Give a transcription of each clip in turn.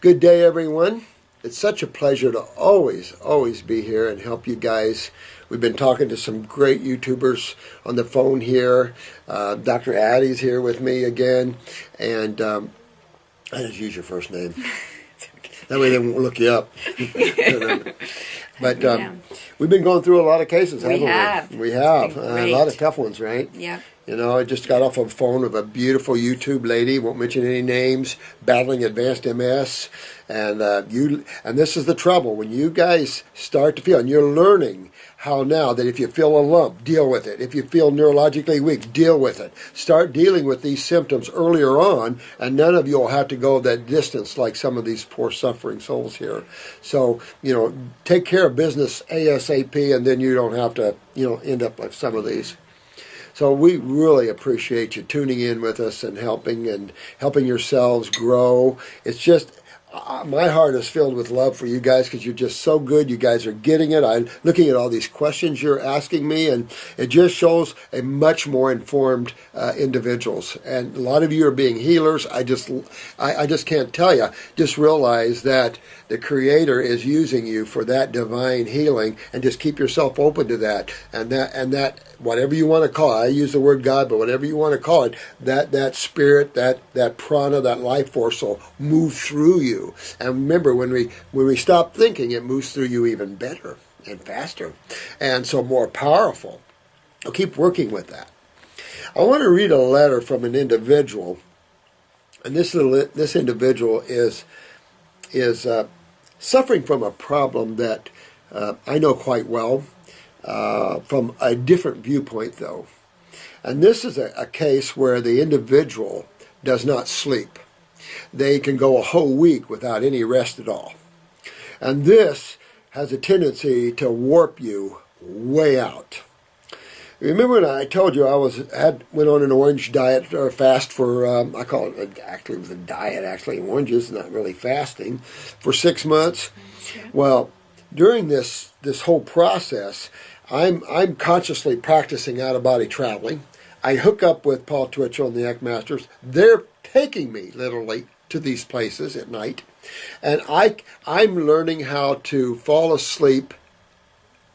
Good day, everyone. It's such a pleasure to always be here and help you guys. We've been talking to some great YouTubers on the phone here. Dr. Addie's here with me again. And I just use your first name. That way they won't look you up. But we've been going through a lot of cases, haven't we? We have. A lot of tough ones, right? Yeah. You know, I just got off a phone with a beautiful YouTube lady, won't mention any names, battling advanced MS. And this is the trouble. When you guys start to feel, and you're learning how now that if you feel a lump, deal with it. If you feel neurologically weak, deal with it. Start dealing with these symptoms earlier on, and none of you will have to go that distance like some of these poor suffering souls here. So, you know, take care of business ASAP, and then you don't have to, you know, end up like some of these. So we really appreciate you tuning in with us and helping yourselves grow. It's just, my heart is filled with love for you guys because you're just so good. You guys are getting it. I'm looking at all these questions you're asking me, and it just shows a much more informed individuals. And a lot of you are being healers. I just can't tell you. Just realize that the Creator is using you for that divine healing, and just keep yourself open to that. And that whatever you want to call it, I use the word God, but whatever you want to call it, that spirit, that prana, that life force will move through you. And remember, when we stop thinking, it moves through you even better and faster, and so more powerful. I'll keep working with that. I want to read a letter from an individual, and this individual is suffering from a problem that I know quite well, from a different viewpoint, though. And this is a case where the individual does not sleep. They can go a whole week without any rest at all. And this has a tendency to warp you way out. Remember when I told you I went on an orange diet or fast for, I call it, actually it was a diet, actually, oranges, not really fasting, for 6 months? Well, during this whole process, I'm consciously practicing out-of-body traveling. I hook up with Paul Twitchell and the Eck Masters. They're taking me, literally, to these places at night. And I'm learning how to fall asleep,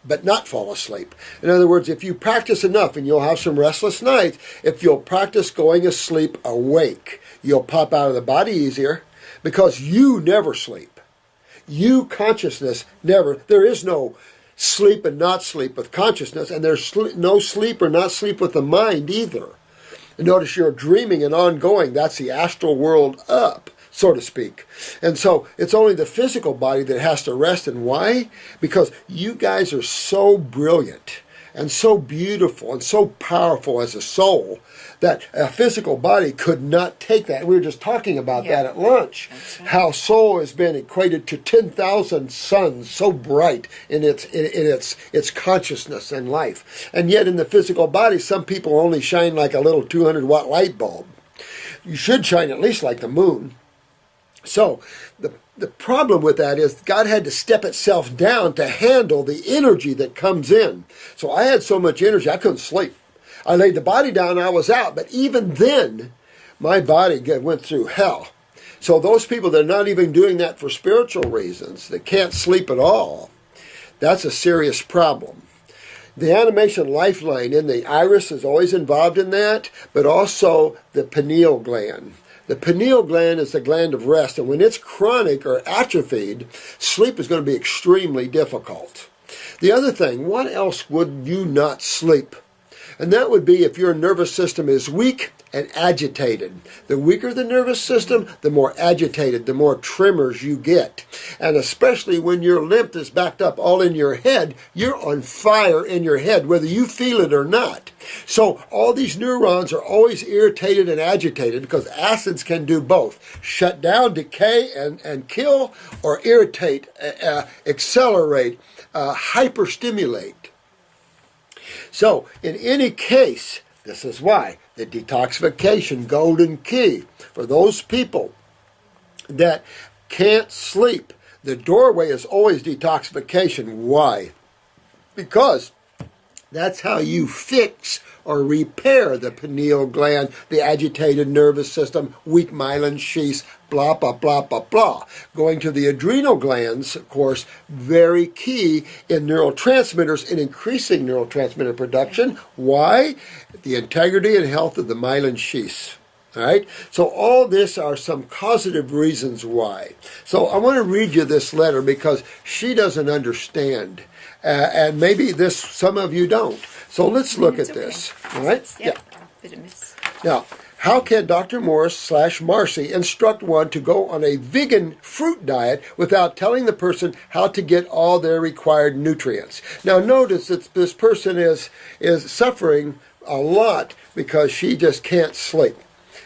but not fall asleep. In other words, if you practice enough, and you'll have some restless nights, if you'll practice going asleep awake, you'll pop out of the body easier, because you never sleep. You, consciousness, never. There is no sleep and not sleep with consciousness, and there's no sleep or not sleep with the mind either. And notice you're dreaming and ongoing. That's the astral world up, so to speak. And so it's only the physical body that has to rest. And why? Because you guys are so brilliant and so beautiful and so powerful as a soul that a physical body could not take that. We were just talking about that at lunch. Right. How soul has been equated to 10,000 suns, so bright in its consciousness and life. And yet in the physical body, some people only shine like a little 200-watt light bulb. You should shine at least like the moon. So the problem with that is God had to step itself down to handle the energy that comes in. So I had so much energy, I couldn't sleep. I laid the body down, I was out. But even then, my body went through hell. So those people that are not even doing that for spiritual reasons, that can't sleep at all, that's a serious problem. The animation lifeline in the iris is always involved in that, but also the pineal gland. The pineal gland is the gland of rest, and when it's chronic or atrophied, sleep is going to be extremely difficult. The other thing, what else would you not sleep? And that would be if your nervous system is weak and agitated. The weaker the nervous system, the more agitated, the more tremors you get. And especially when your lymph is backed up all in your head, you're on fire in your head, whether you feel it or not. So all these neurons are always irritated and agitated because acids can do both. Shut down, decay, and kill, or irritate, accelerate, hyperstimulate. So, in any case, this is why the detoxification golden key for those people that can't sleep. The doorway is always detoxification. Why? Because that's how you fix or repair the pineal gland, the agitated nervous system, weak myelin sheaths, blah, blah, blah, blah, blah. Going to the adrenal glands, of course, very key in neurotransmitters and increasing neurotransmitter production. Why? The integrity and health of the myelin sheaths. All right? So all this are some causative reasons why. So I want to read you this letter because she doesn't understand. And maybe some of you don't. So let's look at this. All right? Yep. Yeah. Now, how can Dr. Morris/Marcy instruct one to go on a vegan fruit diet without telling the person how to get all their required nutrients? Now, notice that this person is suffering a lot because she just can't sleep.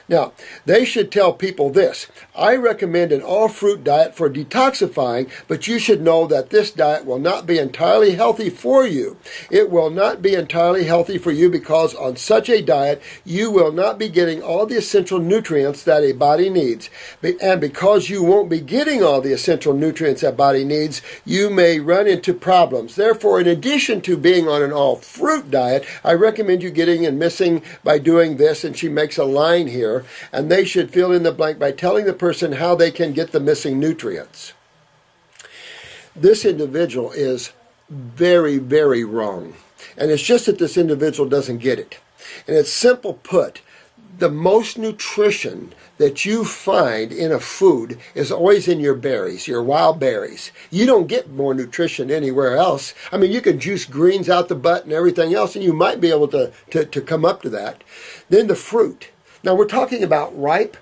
Now, they should tell people this. I recommend an all-fruit diet for detoxifying, but you should know that this diet will not be entirely healthy for you. It will not be entirely healthy for you because on such a diet, you will not be getting all the essential nutrients that a body needs. And because you won't be getting all the essential nutrients that body needs, you may run into problems. Therefore, in addition to being on an all-fruit diet, I recommend you getting and missing by doing this, and she makes a line here. And they should fill in the blank by telling the person how they can get the missing nutrients. This individual is very, very wrong. And it's just that this individual doesn't get it. And it's simple put. The most nutrition that you find in a food is always in your berries, your wild berries. You don't get more nutrition anywhere else. I mean, you can juice greens out the butt and everything else, and you might be able to come up to that. Then the fruit. Now, we're talking about ripe,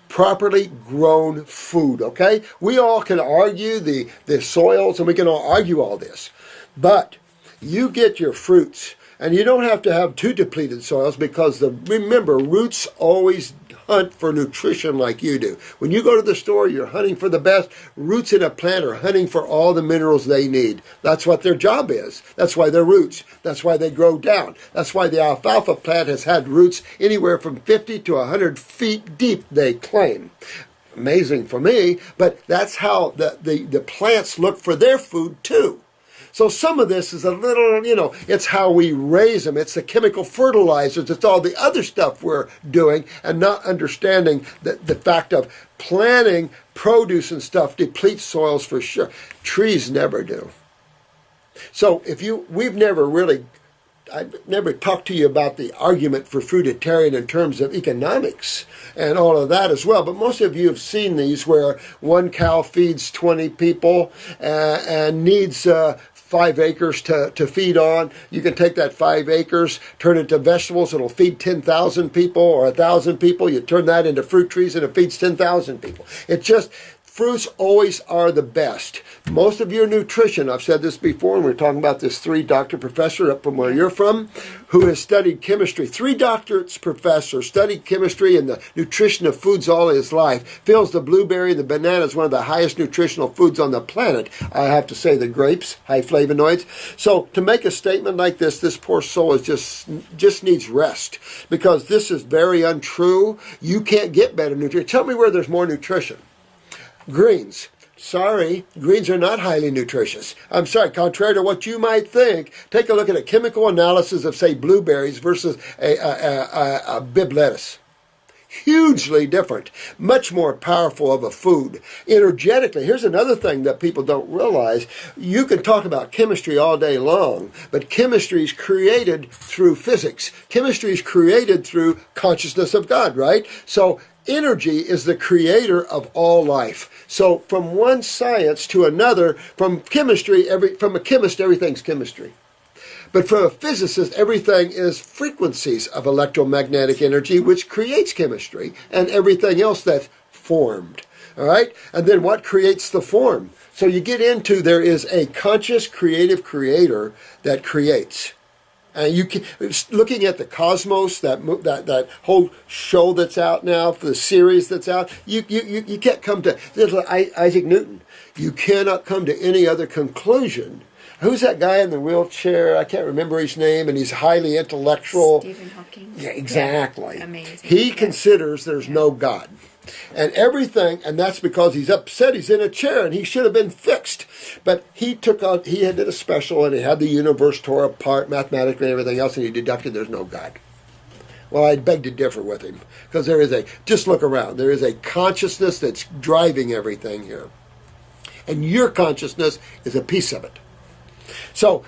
properly grown food, okay? We all can argue the soils, and we can all argue all this. But you get your fruits, and you don't have to have too depleted soils because, remember, roots always hunt for nutrition like you do. When you go to the store, you're hunting for the best. Roots in a plant are hunting for all the minerals they need. That's what their job is. That's why they're roots. That's why they grow down. That's why the alfalfa plant has had roots anywhere from 50 to 100 feet deep, they claim. Amazing for me, but that's how the plants look for their food too. So some of this is a little, it's how we raise them. It's the chemical fertilizers. It's all the other stuff we're doing and not understanding the fact of planting produce and stuff depletes soils for sure. Trees never do. So I've never talked to you about the argument for fruitarian in terms of economics and all of that as well. But most of you have seen these where one cow feeds 20 people and needs 5 acres to feed on. You can take that 5 acres, turn it to vegetables. It'll feed 10,000 people or 1,000 people. You turn that into fruit trees and it feeds 10,000 people. Fruits always are the best. Most of your nutrition, I've said this before, and we're talking about this 3-doctor professor up from where you're from, who has studied chemistry. 3 doctorates professor, studied chemistry and the nutrition of foods all his life, feels the blueberry and the banana is one of the highest nutritional foods on the planet. I have to say the grapes, high flavonoids. So to make a statement like this poor soul is just needs rest because this is very untrue. You can't get better nutrition. Tell me where there's more nutrition. Greens. Sorry, greens are not highly nutritious. I'm sorry, contrary to what you might think, take a look at a chemical analysis of, say, blueberries versus a Bibb lettuce. Hugely different, much more powerful of a food. Energetically, here's another thing that people don't realize. You can talk about chemistry all day long, but chemistry is created through physics. Chemistry is created through consciousness of God, right? So energy is the creator of all life. So from one science to another, from a chemist, everything's chemistry. But for a physicist, everything is frequencies of electromagnetic energy, which creates chemistry, and everything else that's formed. All right? And then what creates the form? So you get into there is a conscious, creative creator that creates. And you can, looking at the cosmos, that whole show that's out now, the series that's out, you can't come to, Isaac Newton, you cannot come to any other conclusion. Who's that guy in the wheelchair? I can't remember his name, and he's highly intellectual. Stephen Hawking. Yeah, exactly. Yeah. Amazing. He considers there's no God. And everything, and that's because he's upset, he's in a chair, and he should have been fixed. But he did a special, and he had the universe tore apart mathematically and everything else, and he deducted there's no God. Well, I beg to differ with him, because just look around, there is a consciousness that's driving everything here. And your consciousness is a piece of it. So,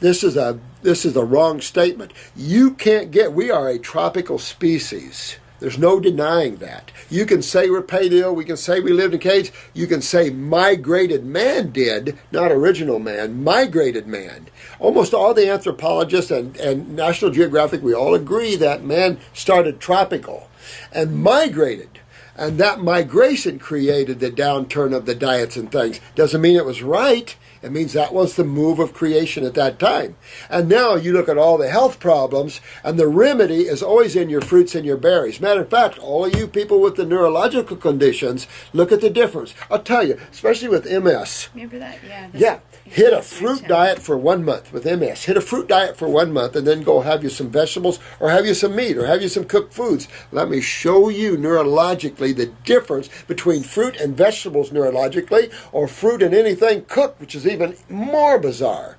this is a wrong statement. We are a tropical species. There's no denying that. You can say we're paleo, we can say we lived in caves, you can say migrated man did, not original man, migrated man. Almost all the anthropologists and National Geographic, we all agree that man started tropical and migrated. And that migration created the downturn of the diets and things. Doesn't mean it was right. It means that was the move of creation at that time. And now you look at all the health problems, and the remedy is always in your fruits and your berries. Matter of fact, all of you people with the neurological conditions, look at the difference. I'll tell you, especially with MS. Remember that? Yeah. Yeah. Hit a fruit diet for 1 month with MS. Hit a fruit diet for 1 month and then go have you some vegetables or have you some meat or have you some cooked foods. Let me show you neurologically the difference between fruit and vegetables neurologically, or fruit and anything cooked, which is even more bizarre.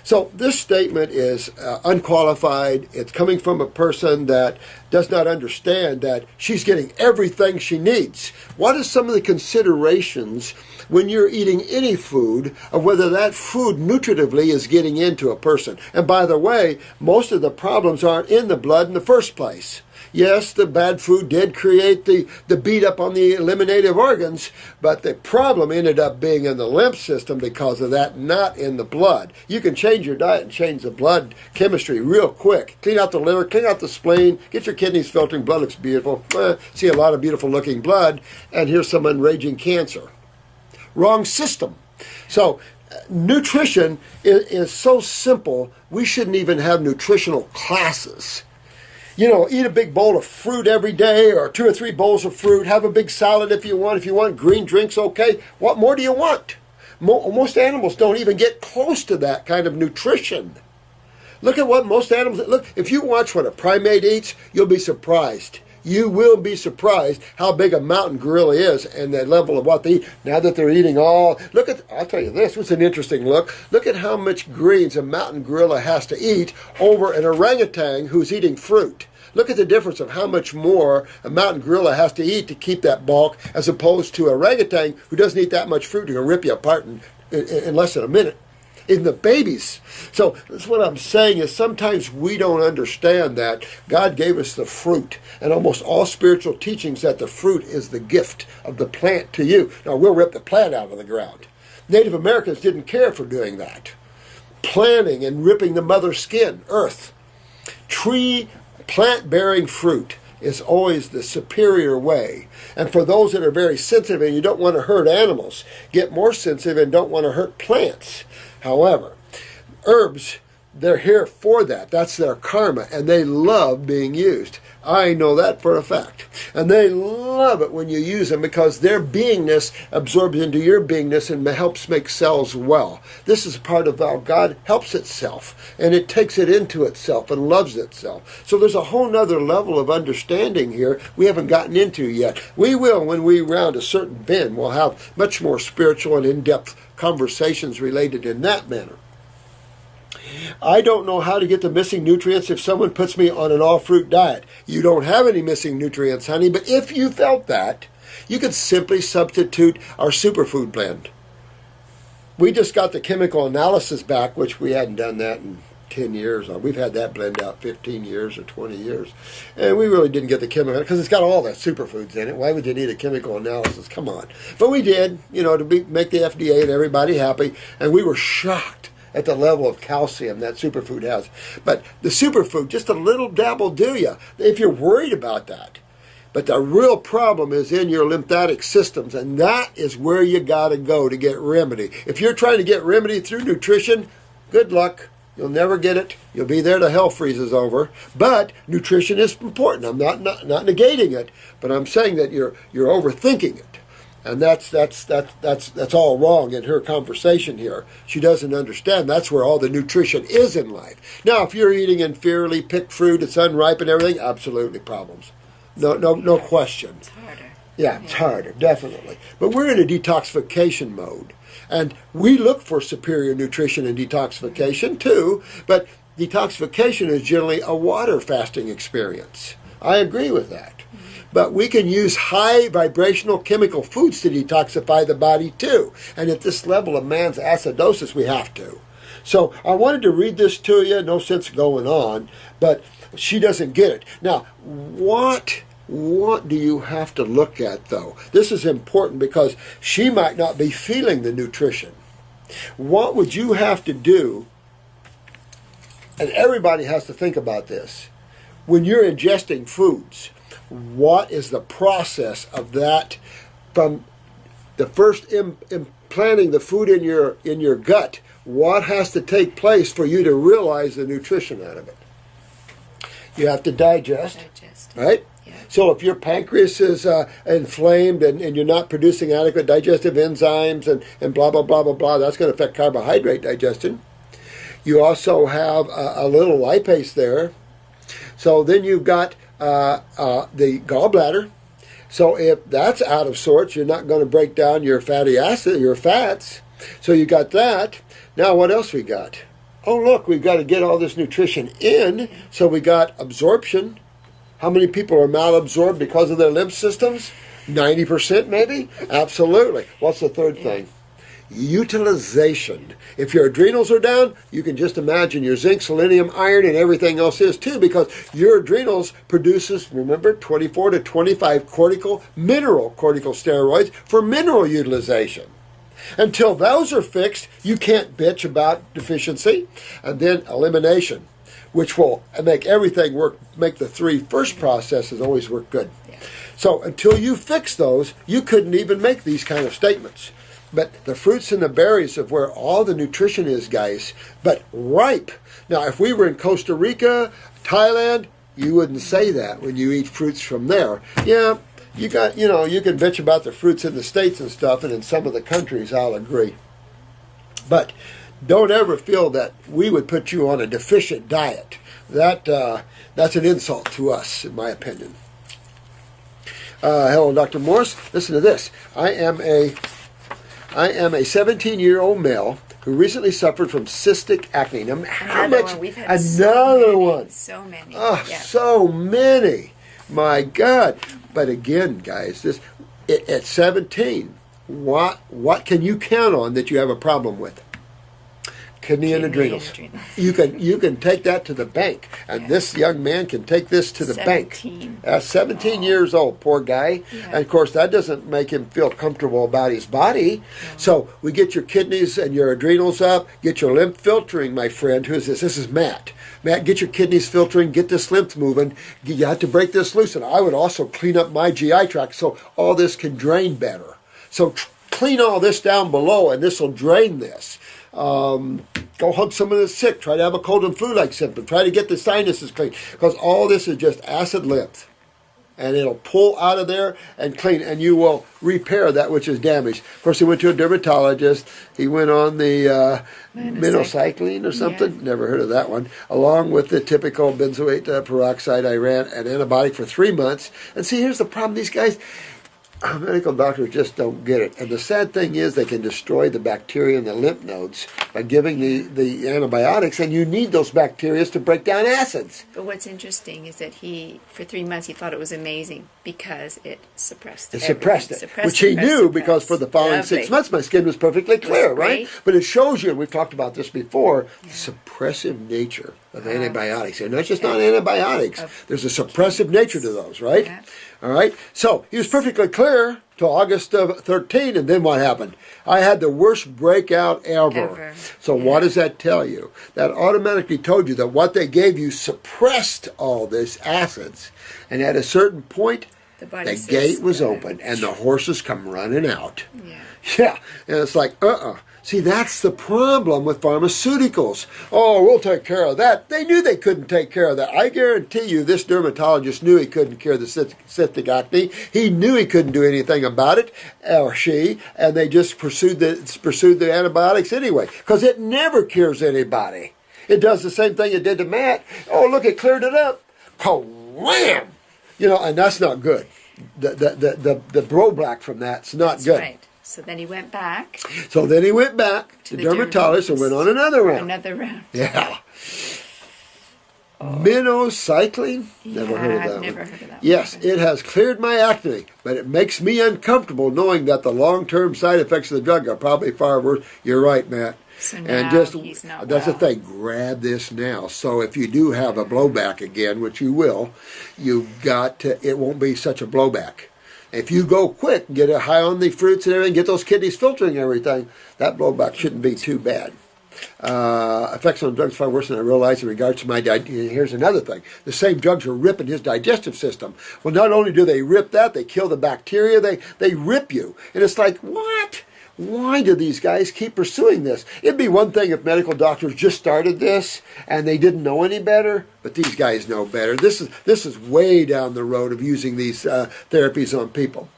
So this statement is unqualified. It's coming from a person that does not understand that she's getting everything she needs. What are some of the considerations when you're eating any food of whether that food nutritively is getting into a person? And by the way, most of the problems aren't in the blood in the first place. Yes, the bad food did create the beat up on the eliminative organs, but the problem ended up being in the lymph system because of that, not in the blood. You can change your diet and change the blood chemistry real quick. Clean out the liver, clean out the spleen, get your kidneys filtering, blood looks beautiful. See a lot of beautiful looking blood, and here's some raging cancer. Wrong system. So nutrition is so simple, we shouldn't even have nutritional classes. You know, eat a big bowl of fruit every day, or 2 or 3 bowls of fruit. Have a big salad if you want. If you want green drinks, okay. What more do you want? Most animals don't even get close to that kind of nutrition. Look at what most animals... Look, if you watch what a primate eats, you'll be surprised. You will be surprised how big a mountain gorilla is and the level of what they eat. Now that they're eating all... I'll tell you this, was an interesting look. Look at how much greens a mountain gorilla has to eat over an orangutan who's eating fruit. Look at the difference of how much more a mountain gorilla has to eat to keep that bulk as opposed to a orangutan who doesn't eat that much fruit and can rip you apart in less than a minute. In the babies. So that's what I'm saying is sometimes we don't understand that God gave us the fruit, and almost all spiritual teachings that the fruit is the gift of the plant to you. Now we'll rip the plant out of the ground. Native Americans didn't care for doing that. Planting and ripping the mother skin, earth. Plant-bearing fruit is always the superior way. And for those that are very sensitive and you don't want to hurt animals, get more sensitive and don't want to hurt plants. However, herbs, they're here for that. That's their karma, and they love being used. I know that for a fact. And they love it when you use them because their beingness absorbs into your beingness and helps make cells well. This is part of how God helps itself, and it takes it into itself and loves itself. So there's a whole nother level of understanding here we haven't gotten into yet. We will when we round a certain bend. We'll have much more spiritual and in-depth conversations related in that manner. I don't know how to get the missing nutrients if someone puts me on an all-fruit diet. You don't have any missing nutrients, honey, but if you felt that, you could simply substitute our superfood blend. We just got the chemical analysis back, which we hadn't done that in 10 years. We've had that blend out 15 years or 20 years. And we really didn't get the chemical, because it's got all the superfoods in it. Why would you need a chemical analysis? Come on. But we did, to make the FDA and everybody happy. And we were shocked at the level of calcium that superfood has. But the superfood, just a little dab will do you, if you're worried about that. But the real problem is in your lymphatic systems, and that is where you got to go to get remedy. If you're trying to get remedy through nutrition, good luck. You'll never get it. You'll be there till hell freezes over. But nutrition is important. I'm not negating it, but I'm saying that you're overthinking it. And that's all wrong in her conversation here. She doesn't understand that's where all the nutrition is in life. Now, if you're eating inferiorly picked fruit, it's unripe and everything, absolutely problems. No question. It's harder. Yeah, it's harder, definitely. But we're in a detoxification mode. And we look for superior nutrition and detoxification too, but detoxification is generally a water fasting experience. I agree with that. But we can use high vibrational chemical foods to detoxify the body too. And at this level of man's acidosis, we have to. So I wanted to read this to you. No sense going on, but she doesn't get it. Now, what do you have to look at, though? This is important because she might not be feeling the nutrition. What would you have to do, and everybody has to think about this, when you're ingesting foods, what is the process of that from the first implanting the food in your gut? What has to take place for you to realize the nutrition out of it? You have to digest. Right? Yeah. So if your pancreas is inflamed and you're not producing adequate digestive enzymes and blah, blah, blah, blah, blah, that's going to affect carbohydrate digestion. You also have a little lipase there. So then you've got the gallbladder. So if that's out of sorts, you're not going to break down your fatty acid, your fats. So you got that. Now what else we got? Oh, look, we've got to get all this nutrition in. So we got absorption. How many people are malabsorbed because of their lymph systems? 90% maybe? Absolutely. What's the third thing? Utilization. If your adrenals are down, you can just imagine your zinc, selenium, iron, and everything else is too, because your adrenals produces, remember, 24 to 25 mineral corticosteroids for mineral utilization. Until those are fixed, you can't bitch about deficiency. And then elimination, which will make everything work, make the three first processes always work good. Yeah. So until you fix those, you couldn't even make these kind of statements. But the fruits and the berries of where all the nutrition is, guys, but ripe. Now, if we were in Costa Rica, Thailand, you wouldn't say that when you eat fruits from there. Yeah, you can bitch about the fruits in the States and stuff, and in some of the countries, I'll agree. But don't ever feel that we would put you on a deficient diet. That's an insult to us, in my opinion. Hello, Dr. Morse. Listen to this. I am a 17-year-old male who recently suffered from cystic acne. Now, how much? One. We've had another one. So many. Oh, yeah. So many. My God. But again, guys, at 17, what can you count on that you have a problem with? Kidney and adrenals. You can take that to the bank, and this young man can take this to the 17. bank. 17 years old, poor guy. Yeah. And of course, that doesn't make him feel comfortable about his body. No. So we get your kidneys and your adrenals up, get your lymph filtering, my friend. Who's this? This is Matt. Matt, get your kidneys filtering, get this lymph moving. You have to break this loose. And I would also clean up my GI tract so all this can drain better. So clean all this down below, and this will drain this. Go hug someone that's sick. Try to have a cold and flu-like symptom. Try to get the sinuses clean, because all this is just acid lymph, and it'll pull out of there and clean, and you will repair that which is damaged. Of course, he went to a dermatologist. He went on the minocycline or something. Yeah. Never heard of that one. Along with the typical benzoate peroxide. I ran an antibiotic for 3 months. And see, here's the problem. These guys, medical doctors just don't get it. And the sad thing is they can destroy the bacteria in the lymph nodes by giving the antibiotics, and you need those bacteria to break down acids. But what's interesting is that for 3 months, he thought it was amazing because it suppressed it. Suppressed it, which he knew because for the following 6 months, my skin was perfectly clear, right? But it shows you, and we've talked about this before, the suppressive nature of antibiotics. And that's just not antibiotics. There's a suppressive nature to those, right? Yeah. All right. So he was perfectly clear till August of 13, and then what happened? I had the worst breakout ever. So what does that tell you? That automatically told you that what they gave you suppressed all these acids, and at a certain point, the gate was open, and the horses come running out. Yeah. And it's like, See, that's the problem with pharmaceuticals. Oh, we'll take care of that. They knew they couldn't take care of that. I guarantee you this dermatologist knew he couldn't cure the cystic acne. He knew he couldn't do anything about it, or she, and they just pursued the antibiotics anyway, because it never cures anybody. It does the same thing it did to Matt. Oh, look, it cleared it up. Wham! And that's not good. The blowback from that's not good. Right. So then he went back. To the dermatologist and went on another round. Another round. Yeah. Minocycline? Never heard of that I've one. never heard of that Yes, one. it has cleared my acne, but it makes me uncomfortable knowing that the long-term side effects of the drug are probably far worse. You're right, Matt. So And now just he's not that's well. the thing. Grab this now. So if you do have a blowback again, which you will, you've got to. It won't be such a blowback. If you go quick, get it high on the fruits and everything, get those kidneys filtering everything, that blowback shouldn't be too bad. Effects on drugs far worse than I realized in regards to my digestion. Here's another thing. The same drugs are ripping his digestive system. Well, not only do they rip that, they kill the bacteria, they rip you. And it's like, what? Why do these guys keep pursuing this? It'd be one thing if medical doctors just started this and they didn't know any better, but these guys know better. This is way down the road of using these therapies on people.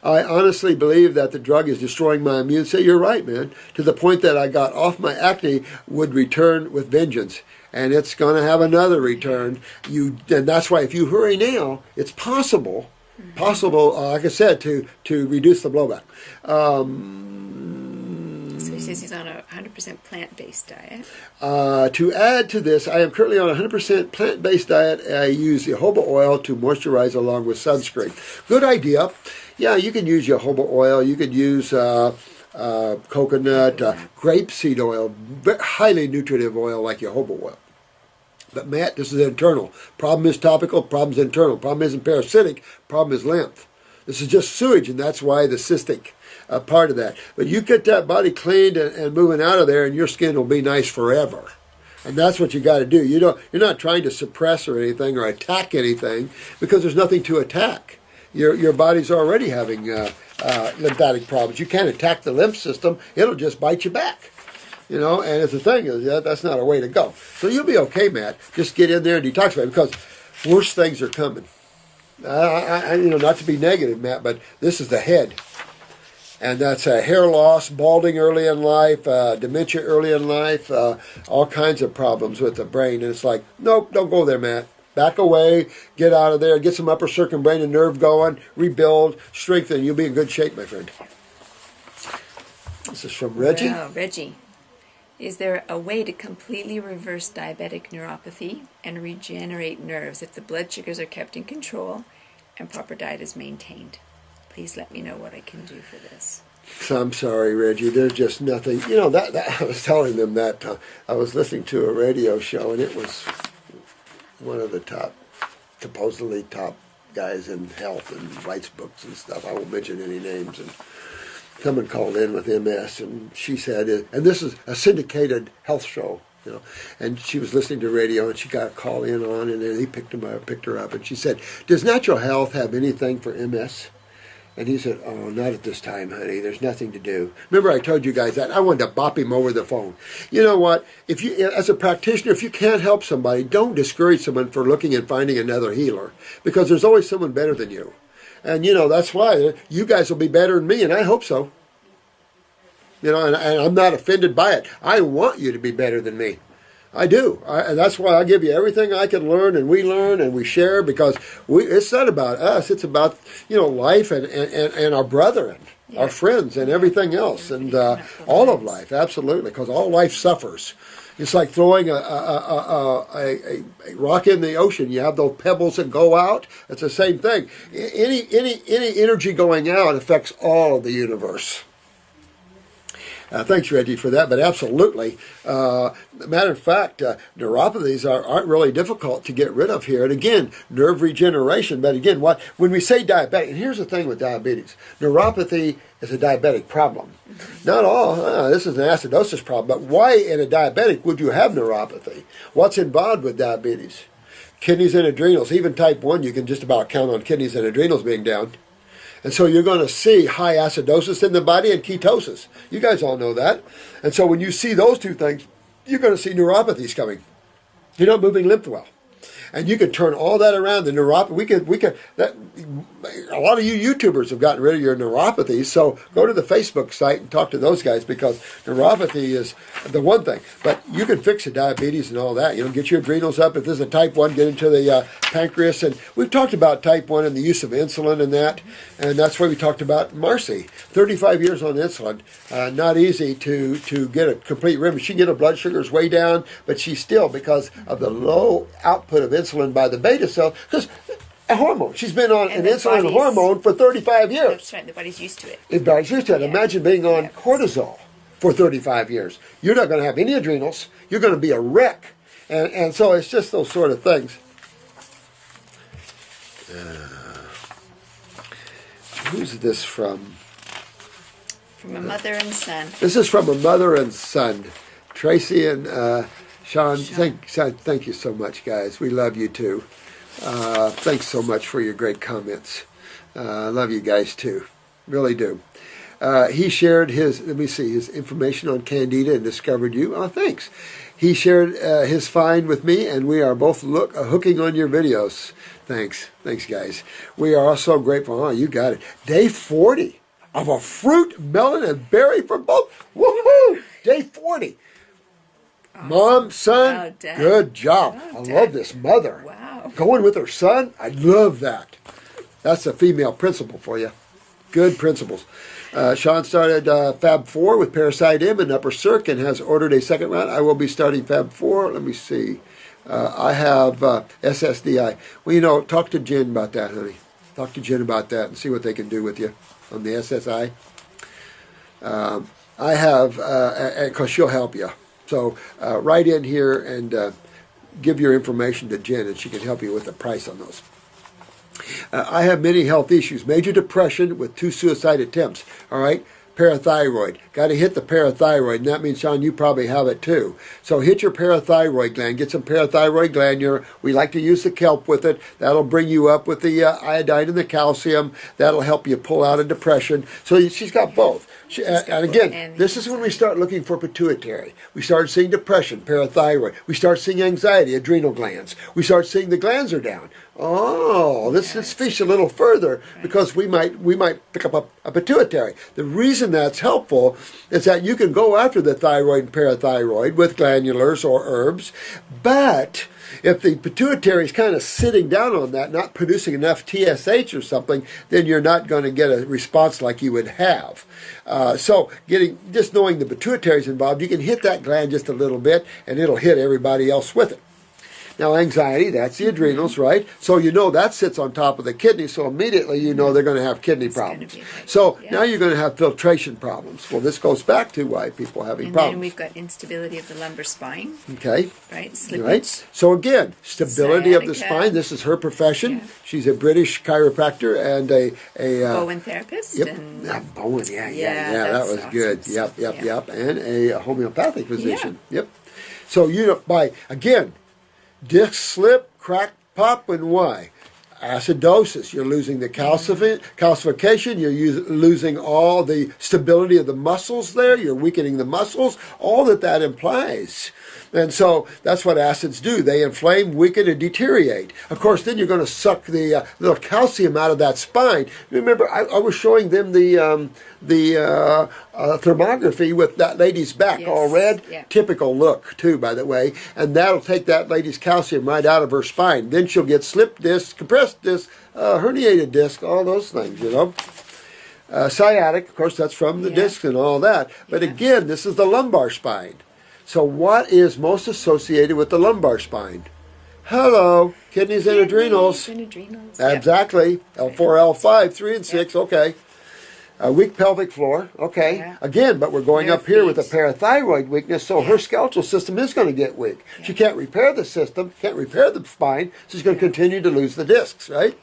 I honestly believe that the drug is destroying my immune system. You're right, man. To the point that I got off my acne would return with vengeance. And it's going to have another return. And that's why if you hurry now, it's possible, like I said, to reduce the blowback. So he says he's on a 100% plant-based diet. To add to this, I am currently on a 100% plant-based diet. I use jojoba oil to moisturize along with sunscreen. Good idea. Yeah, you can use jojoba oil. You could use coconut, grapeseed oil, highly nutritive oil like jojoba oil. But Matt, this is internal. Problem is topical, problem is internal. Problem isn't parasitic, problem is lymph. This is just sewage, and that's why the cystic part of that. But you get that body cleaned and moving out of there, and your skin will be nice forever. And that's what you got to do. You're not trying to suppress or anything or attack anything because there's nothing to attack. Your body's already having lymphatic problems. You can't attack the lymph system; it'll just bite you back. And it's the thing is that's not a way to go. So you'll be okay, Matt. Just get in there and detoxify because worse things are coming. Not to be negative, Matt, but this is the head. And that's hair loss, balding early in life, dementia early in life, all kinds of problems with the brain. And it's like, nope, don't go there, Matt. Back away, get out of there, get some upper circumbrain nerve going, rebuild, strengthen. You'll be in good shape, my friend. This is from Reggie. Wow, Reggie. Is there a way to completely reverse diabetic neuropathy and regenerate nerves if the blood sugars are kept in control and proper diet is maintained? Please let me know what I can do for this. I'm sorry, Reggie. There's just nothing. That I was telling them that I was listening to a radio show, and it was one of the supposedly top guys in health and writes books and stuff. I won't mention any names. And someone called in with MS, and she said, and this is a syndicated health show, and she was listening to radio, and she got a call in on, and then he picked her up, and she said, "Does Natural Health have anything for MS?" And he said, "Oh, not at this time, honey. There's nothing to do." Remember I told you guys that? I wanted to bop him over the phone. You know what? If you, as a practitioner, if you can't help somebody, don't discourage someone for looking and finding another healer, because there's always someone better than you. And, that's why you guys will be better than me, and I hope so. And I'm not offended by it. I want you to be better than me. I do. And that's why I give you everything I can learn, and we share, because it's not about us. It's about, life and our brethren, our friends, and everything else, and all of life, absolutely, because all life suffers. It's like throwing a rock in the ocean. You have those pebbles that go out. It's the same thing. Any energy going out affects all of the universe. Thanks, Reggie, for that. But absolutely, matter of fact, neuropathies aren't really difficult to get rid of here. And again, nerve regeneration. But again, when we say diabetic, and here's the thing with diabetes, neuropathy is a diabetic problem. Not all. This is an acidosis problem. But why in a diabetic would you have neuropathy? What's involved with diabetes? Kidneys and adrenals. Even type 1, you can just about count on kidneys and adrenals being down. And so you're going to see high acidosis in the body and ketosis. You guys all know that. And so when you see those two things, you're going to see neuropathies coming. You're not moving lymph well. And you can turn all that around. The neuropathy, a lot of you YouTubers have gotten rid of your neuropathy, so go to the Facebook site and talk to those guys, because neuropathy is the one thing. But you can fix the diabetes and all that. Get your adrenals up. If there's a type 1, get into the pancreas. And we've talked about type 1 and the use of insulin and that. And that's why we talked about Marcy. 35 years on insulin. Not easy to get a complete remission. She can get her blood sugars way down, but she's still, because of the low output of insulin by the beta cell, because a hormone. She's been on an insulin hormone for 35 years. That's right. The body's used to it. The body's used to it. Yeah. Imagine being on cortisol for 35 years. You're not going to have any adrenals. You're going to be a wreck. And so it's just those sort of things. Who's this from? From a mother and son. This is from a mother and son. Tracy and Sean. Thank you so much, guys. We love you too. Thanks so much for your great comments. Love you guys too. Really do. He shared his information on Candida and discovered you. Oh, thanks. He shared his find with me, and we are both hooking on your videos. Thanks, guys. We are also grateful. Oh, you got it. Day 40 of a fruit, melon, and berry for both. Woohoo! Day 40. Awesome. Mom, son, wow, good job. I love this mother. Wow. Going with her son, I love that. That's a female principle for you. Good principles. Sean started Fab 4 with Parasite M and Upper Circ and has ordered a second round. I will be starting Fab 4. Let me see. I have SSDI. Well, talk to Jen about that, honey. Talk to Jen about that and see what they can do with you on the SSI. I have, because she'll help you. So write in here and give your information to Jen, and she can help you with the price on those. I have many health issues. Major depression with 2 suicide attempts. All right? Parathyroid. Got to hit the parathyroid, and that means, Sean, you probably have it too. So hit your parathyroid gland. Get some parathyroid gland. We like to use the kelp with it. That'll bring you up with the iodine and the calcium. That'll help you pull out of depression. So she's got both. And again, this is when we start looking for pituitary. We start seeing depression, parathyroid. We start seeing anxiety, adrenal glands. We start seeing the glands are down. Oh, let's fish a little further, because we might pick up a pituitary. The reason that's helpful is that you can go after the thyroid and parathyroid with glandulars or herbs, but if the pituitary is kind of sitting down on that, not producing enough TSH or something, then you're not going to get a response like you would have. So just knowing the pituitary is involved, you can hit that gland just a little bit, and it'll hit everybody else with it. Now, anxiety, that's the adrenals, right? So that sits on top of the kidney, so immediately they're going to have kidney problems. So now you're going to have filtration problems. Well, this goes back to why people are having problems. And then we've got instability of the lumbar spine. Okay. Right, slippage. Right. So again, stability of the spine. This is her profession. Yeah. She's a British chiropractor and a Bowen therapist. Yep. Bowen, yeah. That was awesome. Good. Yep. And a homeopathic physician. Yeah. Yep. So by again, disc slip, crack, pop, and why? Acidosis. You're losing the calcification. You're losing all the stability of the muscles there. You're weakening the muscles. All that implies. And so that's what acids do. They inflame, weaken, and deteriorate. Of course, then you're going to suck the little calcium out of that spine. Remember, I was showing them the thermography with that lady's back all red. Yeah. Typical look, too, by the way. And that'll take that lady's calcium right out of her spine. Then she'll get slip disc, compressed disc, herniated disc, all those things, Sciatic, of course, that's from the discs and all that. But again, this is the lumbar spine. So what is most associated with the lumbar spine? Hello, kidneys and adrenals. Exactly. L4, L5, 3 and 6, okay. Weak pelvic floor, okay. Yeah. Again, but we're going up here with a parathyroid weakness, so her skeletal system is going to get weak. Yeah. She can't repair the system, can't repair the spine, so she's going to continue to lose the discs, right?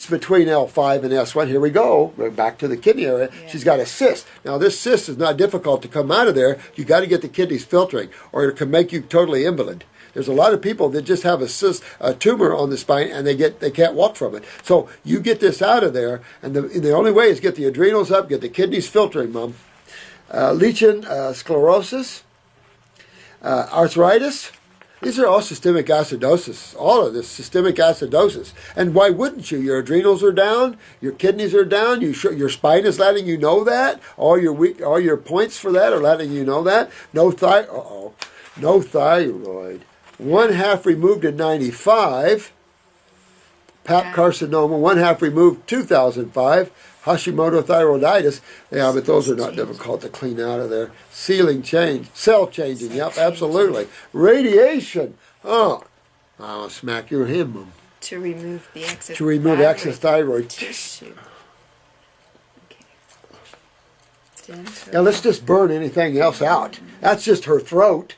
Between L5 and S1, here we go. We're back to the kidney area. Yeah. She's got a cyst. Now, this cyst is not difficult to come out of there. You got to get the kidneys filtering, or it can make you totally invalid. There's a lot of people that just have a cyst, a tumor on the spine, and they can't walk from it. So you get this out of there, and the only way is get the adrenals up, get the kidneys filtering, Mom. Lichen sclerosis, arthritis. These are all systemic acidosis. All of this systemic acidosis. And why wouldn't you? Your adrenals are down. Your kidneys are down. Your spine is letting you know that. All your points for that are letting you know that. No thyroid. 1/2 removed in 95. Pap carcinoma, 1/2 removed 2005. Hashimoto thyroiditis. Yeah, but those are not difficult to clean out of there. Cell changing. Yep, absolutely. Radiation. Oh, I'll smack your hand, Mom. To remove the excess. To remove excess thyroid tissue. Okay. Now let's just burn anything else out. That's just her throat.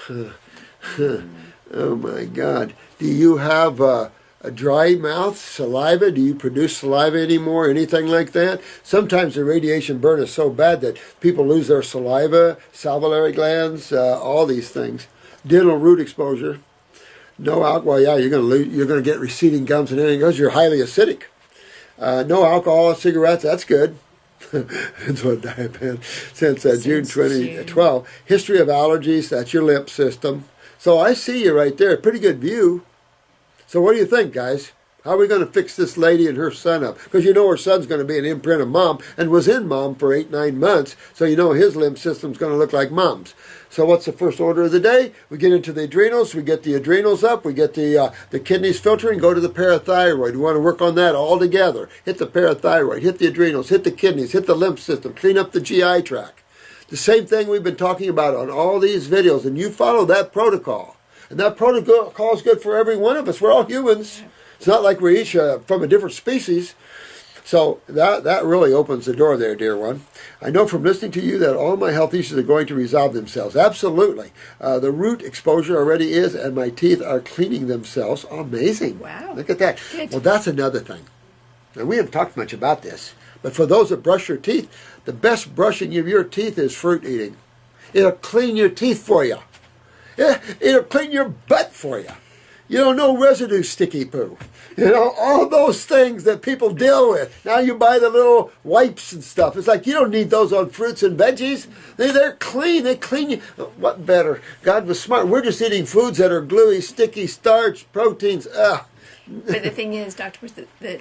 Oh my God. Do you have a dry mouth, saliva? Do you produce saliva anymore? Anything like that? Sometimes the radiation burn is so bad that people lose their saliva, salivary glands, all these things. Dental root exposure. No alcohol. Yeah, you're going to get receding gums and everything else. You're highly acidic. No alcohol, cigarettes. That's good. That's what I've had since June 2012. History of allergies. That's your lymph system. So I see you right there. Pretty good view. So what do you think, guys? How are we going to fix this lady and her son up? Because you know her son's going to be an imprint of Mom and was in Mom for 8-9 months. So you know his lymph system's going to look like Mom's. So what's the first order of the day? We get into the adrenals. We get the adrenals up. We get the kidneys filtering. Go to the parathyroid. We want to work on that all together. Hit the parathyroid. Hit the adrenals. Hit the kidneys. Hit the lymph system. Clean up the GI tract. The same thing we've been talking about on all these videos. And you follow that protocol. And that protocol is good for every one of us. We're all humans. It's not like we're each from a different species. So that really opens the door there, dear one. I know from listening to you that all my health issues are going to resolve themselves. Absolutely. The root exposure already is, and my teeth are cleaning themselves. Oh, amazing. Wow. Look at that. Good. Well, that's another thing. Now, we haven't talked much about this. But for those that brush your teeth, the best brushing of your teeth is fruit eating. It'll clean your teeth for you. It'll clean your butt for you. You know, no residue sticky poo. You know, all those things that people deal with. Now you buy the little wipes and stuff. It's like you don't need those on fruits and veggies. They're clean. They clean you. What better? God was smart. We're just eating foods that are gluey, sticky, starch, proteins. Ugh. But the thing is, Dr. Worth, that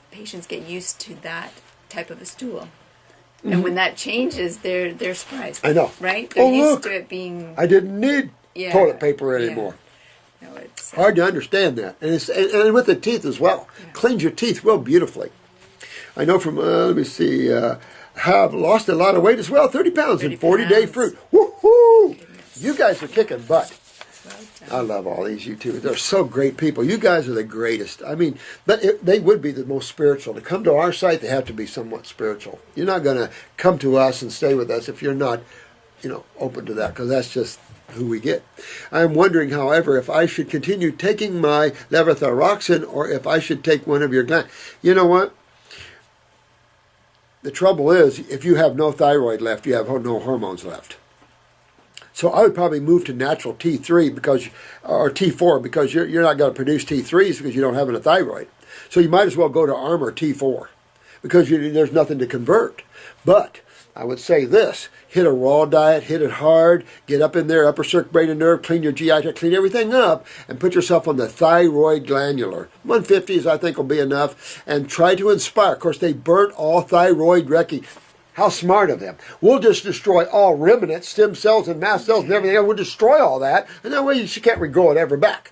patients get used to that type of a stool. And when that changes, they're surprised. I know. Right? They're used to it being... I didn't need toilet paper anymore. No, it's hard to understand that. And with the teeth as well. Yeah. Cleans your teeth real beautifully. I know from, let me see, have lost a lot of weight as well. 30 pounds in 40-day fruit. Woohoo! You guys are kicking butt. I love all these YouTubers. They're so great people. You guys are the greatest. I mean, but they would be the most spiritual. To come to our site, they have to be somewhat spiritual. You're not going to come to us and stay with us if you're not, open to that, because that's just who we get. I'm wondering, however, if I should continue taking my levothyroxine or if I should take one of your glands. You know what? The trouble is, if you have no thyroid left, you have no hormones left. So I would probably move to natural T3 or T4 because you're not going to produce T3s because you don't have a thyroid. So you might as well go to Armor T4 because there's nothing to convert. But I would say this, hit a raw diet, hit it hard, get up in there, upper circuit brain and nerve, clean your GI tract, clean everything up, and put yourself on the thyroid glandular. 150s I think will be enough, and try to inspire. Of course, they burnt all thyroid recce. How smart of them. We'll just destroy all remnants, stem cells and mast cells and everything else. We'll destroy all that, and that way you can't regrow it ever back.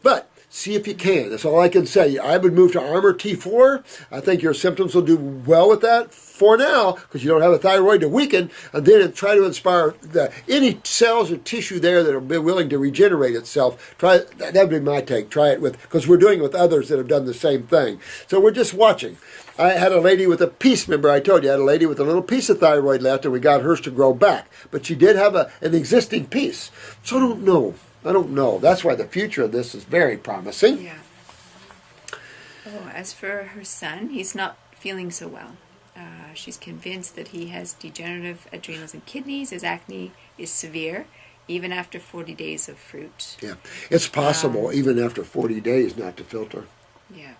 But see if you can. That's all I can say. I would move to Armor T4. I think your symptoms will do well with that for now because you don't have a thyroid to weaken, and then try to inspire any cells or tissue there that will be willing to regenerate itself. Try that would be my take. Try it with, because we're doing it with others that have done the same thing. So we're just watching. I had a lady with a piece, remember I told you, I had a lady with a little piece of thyroid left and we got hers to grow back. But she did have an existing piece. So I don't know. I don't know. That's why the future of this is very promising. Yeah. Oh, as for her son, he's not feeling so well. She's convinced that he has degenerative adrenals and kidneys. His acne is severe, even after 40 days of fruit. Yeah. It's possible, even after 40 days, not to filter. Yeah.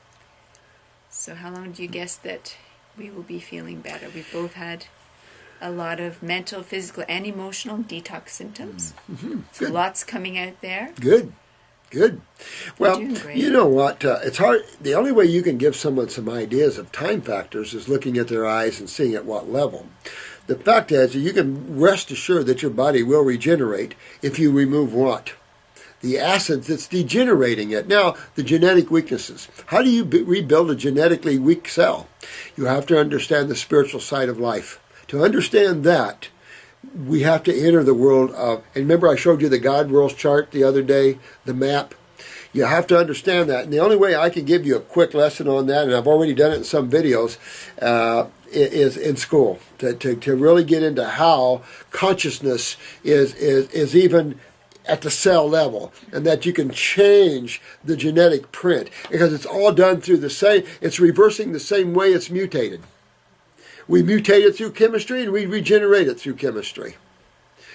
So how long do you guess that we will be feeling better? We've both had a lot of mental, physical, and emotional detox symptoms. So Good. lots coming out there. Good. Well, doing great. you know what? It's hard. The only way you can give someone some ideas of time factors is looking at their eyes and seeing at what level. The fact is, you can rest assured that your body will regenerate if you remove what? The acids that's degenerating it. Now, the genetic weaknesses. How do you rebuild a genetically weak cell? You have to understand the spiritual side of life. To understand that, we have to enter the world of, and remember I showed you the God Worlds chart the other day, the map? You have to understand that. And the only way I can give you a quick lesson on that, and I've already done it in some videos, is in school. To really get into how consciousness is even at the cell level, and that you can change the genetic print, because it's all done through the same, it's reversing the same way it's mutated. We mutate it through chemistry, and we regenerate it through chemistry.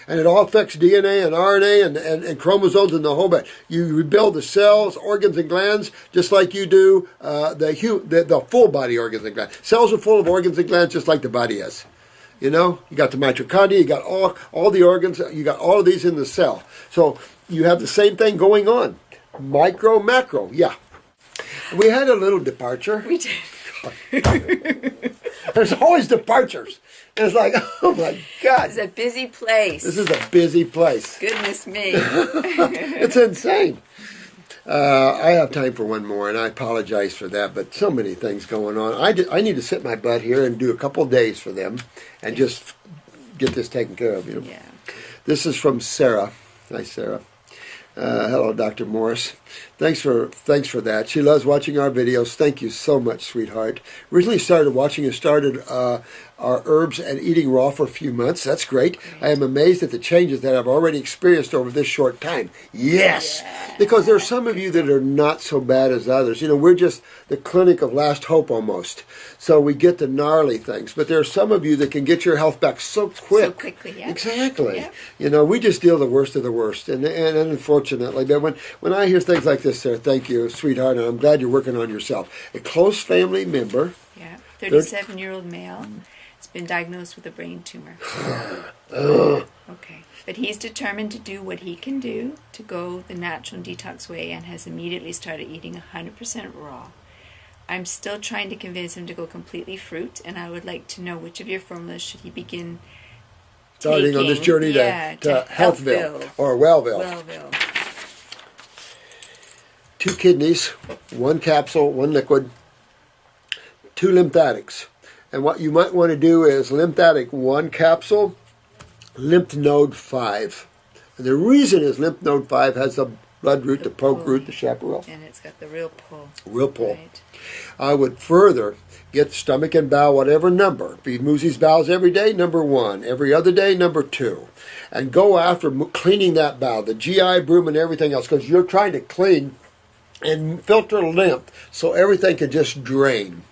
And it all affects DNA and RNA and chromosomes and the whole bit. You rebuild the cells, organs, and glands just like you do the full body organs and glands. Cells are full of organs and glands just like the body is. You know, you got the mitochondria, you got all the organs, you got all of these in the cell. So you have the same thing going on. Micro, macro, yeah. We had a little departure. We did. There's always departures. And it's like, oh my God. This is a busy place. This is a busy place. Goodness me. It's insane. I have time for one more, and I apologize for that, but so many things going on. I need to sit my butt here and do a couple days for them and just get this taken care of. You know? Yeah. This is from Sarah. Hi, Sarah. Hello, Dr. Morris. Thanks for that. She loves watching our videos. Thank you so much, sweetheart. Originally started watching and started our herbs and eating raw for a few months. That's great. I am amazed at the changes that I've already experienced over this short time. Yes! Yeah. Because there are some of you that are not so bad as others. You know, we're just the clinic of last hope almost. So we get the gnarly things. But there are some of you that can get your health back so quick. So quickly, yeah. Exactly. Yeah. You know, we just deal the worst of the worst. And unfortunately, but when I hear things like this, Sarah, thank you, sweetheart, and I'm glad you're working on yourself. A close family member. Yeah, 37-year-old male. Has been diagnosed with a brain tumor. Okay. But he's determined to do what he can do to go the natural and detox way, and has immediately started eating 100% raw. I'm still trying to convince him to go completely fruit, and I would like to know which of your formulas should he begin starting on this journey to Healthville or Wellville. Wellville. 2 kidneys, 1 capsule, 1 liquid, 2 lymphatics. And what you might want to do is lymphatic 1 capsule, lymph node 5. And the reason is lymph node 5 has the blood root, the poke root, the chaparral. And it's got the real pull. Real pull. Right. I would further get stomach and bowel, whatever number. If he moves his bowels every day, number 1. Every other day, number 2. And go after cleaning that bowel, the GI broom and everything else, because you're trying to clean and filter lymph so everything can just drain.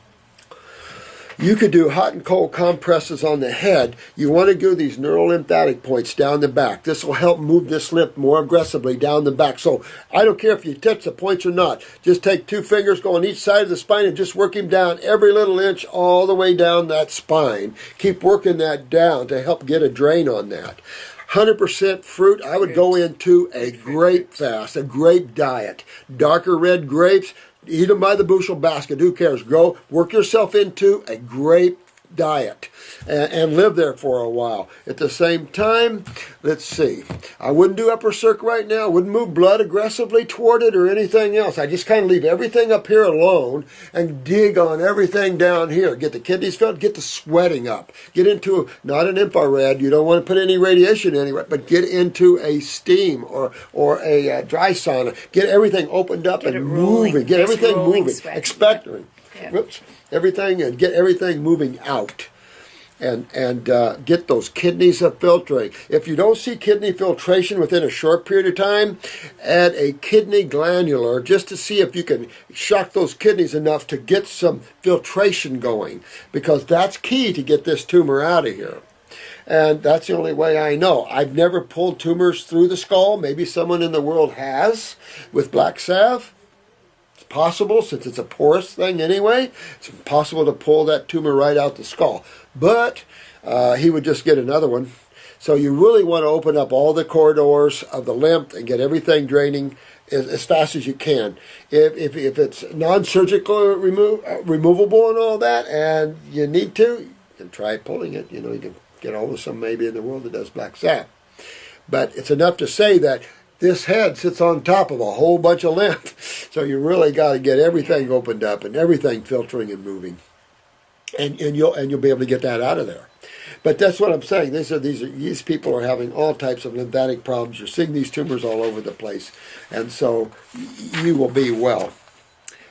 You could do hot and cold compresses on the head. You want to do these neurolymphatic points down the back. This will help move this lymph more aggressively down the back. So I don't care if you touch the points or not. Just take 2 fingers, go on each side of the spine, and just work him down every little inch all the way down that spine. Keep working that down to help get a drain on that. 100% fruit, I would go into a grape fast, a grape diet. Darker red grapes, eat them by the bushel basket, who cares? Go work yourself into a grape diet and live there for a while. At the same time, let's see, I wouldn't do upper circ right now, wouldn't move blood aggressively toward it or anything else. I just kind of leave everything up here alone and dig on everything down here. Get the kidneys filled, get the sweating up. Get into, not an infrared, you don't want to put any radiation anywhere, but get into a steam or a dry sauna. Get everything opened up and moving. Get everything moving. Expecting. Yeah. Whoops. Everything, and get everything moving out. And get those kidneys filtering. If you don't see kidney filtration within a short period of time, add a kidney glandular just to see if you can shock those kidneys enough to get some filtration going, because that's key to get this tumor out of here. And that's the only way I know. I've never pulled tumors through the skull. Maybe someone in the world has with black salve. It's possible, since it's a porous thing anyway. It's possible to pull that tumor right out the skull. But he would just get another one. So you really want to open up all the corridors of the lymph and get everything draining as fast as you can. If it's non-surgical removable and all that, and you need to, you can try pulling it. You know, you can get hold of some maybe in the world that does black sap. But it's enough to say that this head sits on top of a whole bunch of lymph. So you really got to get everything opened up and everything filtering and moving. And you'll be able to get that out of there. But that's what I'm saying. These people are having all types of lymphatic problems. You're seeing these tumors all over the place. And so you will be well.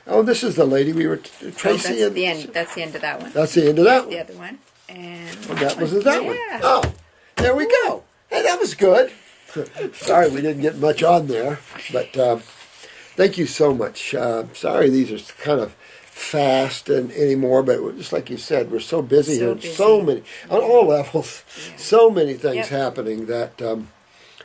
Oh, this is the lady we were, Tracy. That's the end. That's the end of that one. That's the end of that one. The other one. And that was that one. Oh, there we go. Hey, that was good. Sorry we didn't get much on there. But thank you so much. Sorry these are kind of fast and anymore, but just like you said, we're so busy here. So many, on all levels, so many things happening that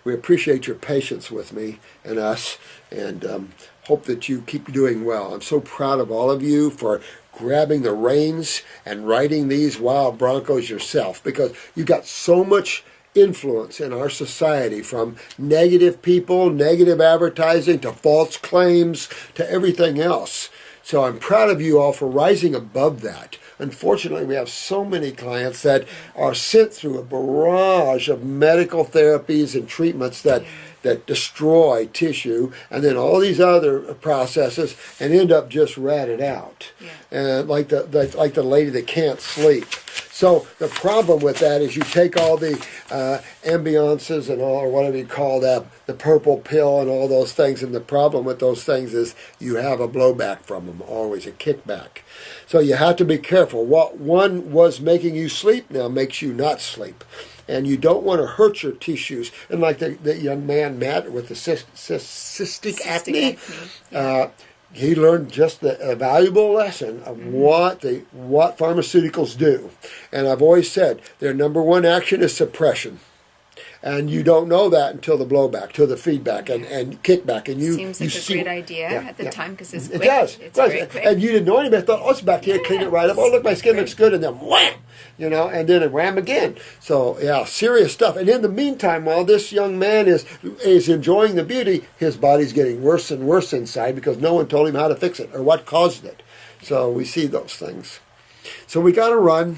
we appreciate your patience with me and us, and hope that you keep doing well. I'm so proud of all of you for grabbing the reins and riding these wild broncos yourself, because you've got so much influence in our society, from negative people, negative advertising, to false claims, to everything else. So I'm proud of you all for rising above that. Unfortunately, we have so many clients that are sent through a barrage of medical therapies and treatments that destroy tissue, and then all these other processes, and end up just ratted out. And like the lady that can't sleep. So the problem with that is you take all the ambiances and all, or whatever you call that, the purple pill and all those things, and the problem with those things is you have a blowback from them, always a kickback. So you have to be careful. What one was making you sleep now makes you not sleep. And you don't want to hurt your tissues. And like the young man, Matt, with the cystic acne, he learned just a valuable lesson of what pharmaceuticals do. And I've always said their number one action is suppression. And you don't know that until the blowback, till the feedback and kickback. And seems like a great idea at the time, because it's quick. It does. It's very quick. And you didn't know anybody. Thought, oh, it's bacteria, clean it right up. Oh, look, my skin looks good. And then wham! You know, and then it wham again. So, yeah, serious stuff. And in the meantime, while this young man is enjoying the beauty, his body's getting worse and worse inside because no one told him how to fix it or what caused it. So we see those things. So we got to run.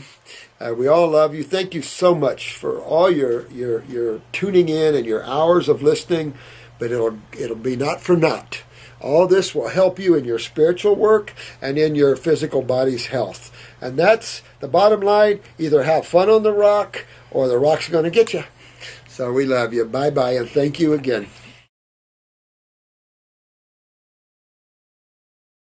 We all love you. Thank you so much for all your tuning in and your hours of listening. But it'll be not for naught. All this will help you in your spiritual work and in your physical body's health. And that's the bottom line. Either have fun on the rock, or the rock's going to get you. So we love you. Bye-bye, and thank you again.